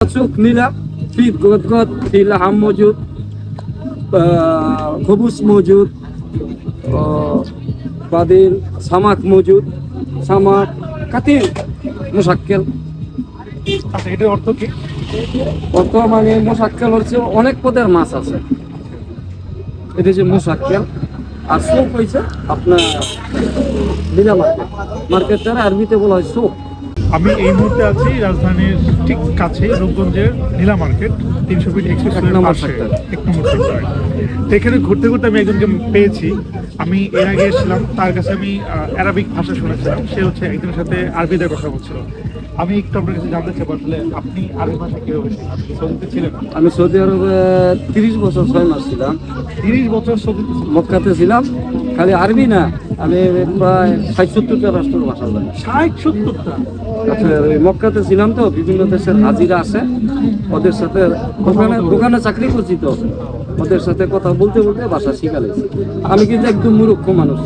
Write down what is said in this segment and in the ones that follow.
চোখ নীলা ফিদ গদগদ ফিল হাম মজুদ খবুস মজুদ বাদিল সামাক মজুদ সামাক কাতিল মুশাক্কেল। আচ্ছা, এটার অর্থ কি? অর্থ মানে মুশাক্কেল হচ্ছে অনেক পদের মাছ আছে, এটা হচ্ছে মুশাক্কেল। আর সোক হয়েছে আপনার নীলা মার্কেট, মার্কেটটা আরবিতে বলা হয় সোক। আমি এই মুহূর্তে আছি রাজধানীর ঠিক কাছে রূপগঞ্জের নীলা মার্কেট, 300 ফিট এক্সপ্রেসওয়ের নম্বর পাশে, সেক্টর। 1 নম্বর সেক্টরে। তো এখানে ঘুরতে ঘুরতে আমি একজনকে পেয়েছি। আমি এর আগে এসেছিলাম, তার কাছে আমি অ্যারাবিক ভাষা শুনেছিলাম। সে হচ্ছে একজনের সাথে আরবিতে কথা বলছিল। আমি একটু আপনার কাছে জানতে চাই, আসলে আপনি আরবি ভাষা কিভাবে শিখেছেন? আপনি সৌদিতে ছিলেন? আমি সৌদি আরবে 30 বছর 6 মাস ছিলাম, 30 বছর সৌদিতে ছিলেন? মক্কাতে ছিলাম। খালি আরবি না, আমি প্রায় 60-70টা রাষ্ট্রের ভাষা জানি। 60-70টা? আচ্ছা, ওই মক্কাতে ছিলাম তো, বিভিন্ন দেশের হাজিরা আসে, ওদের সাথে দোকানে চাকরি করছি তো, ওদের সাথে কথা বলতে বলতে ভাষা শিখা লেগেছে। আমি কিন্তু একদম মূর্খ মানুষ,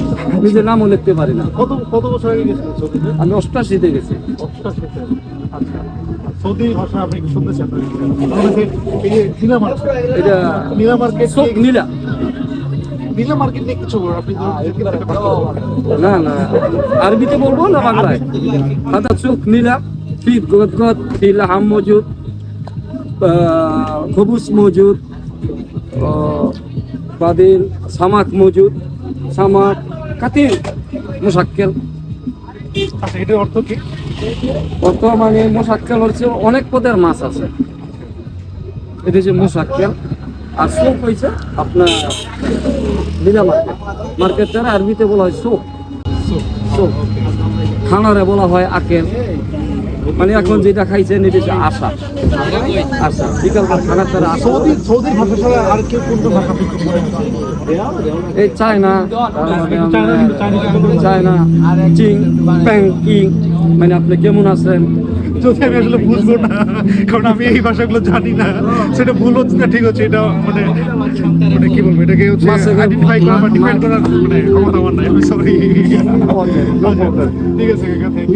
নিজের নামও লিখতে পারি না। কত বছর আগে গেছিলেন সৌদিতে? আমি 88-তে গেছি। 88-তে। আচ্ছা, সৌদি ভাষা আপনি কি শুনতে চান? আমাদের এই যে নীলা মার্কেট, এটা নীলা মার্কেট চোখ নীলা। নীলা মার্কেট নিয়ে কিছু বলুন। আপনি না না, আরবিতে বলবো না বাংলায়? হাদা চোখ নীলা ফিদ গদগদ ফিল হাম মজুদ খবুস মজুদ বাদিল সামাক মজুদ সামাক কাতিল মুশাক্কেল। আচ্ছা, এটার অর্থ কি? অর্থ মানে মুশাক্কেল হচ্ছে অনেক পদের মাছ আছে, এটা হচ্ছে মুশাক্কেল। আর সোক হয়েছে আপনার নীলা মার্কেট, মার্কেটটা আরবিতে বলা হয় সোক। সোক খানারে বলা হয় আকেল, মানে এখন যেটা খাইছেন এটা হচ্ছে আশা। আশা বিকালকার খানার তারা আশা। সৌদি ভাষা ছাড়া আর কেউ কোন ভাষা আপনি খুব মনে হচ্ছে? এই চায়না, চায়না চিং প্যাং ইং, মানে আপনি কেমন আছেন। যদি আমি আসলে বুঝবো না, কারণ আমি এই ভাষাগুলো জানি না, সেটা ভুল হচ্ছে না ঠিক হচ্ছে, এটা মানে মানে কি বলবো, এটাকে হচ্ছে আইডেন্টিফাই করা বা ডিফাইন করার মানে ক্ষমতা আমার নাই। আমি সরি। ঠিক আছে, থ্যাংক ইউ।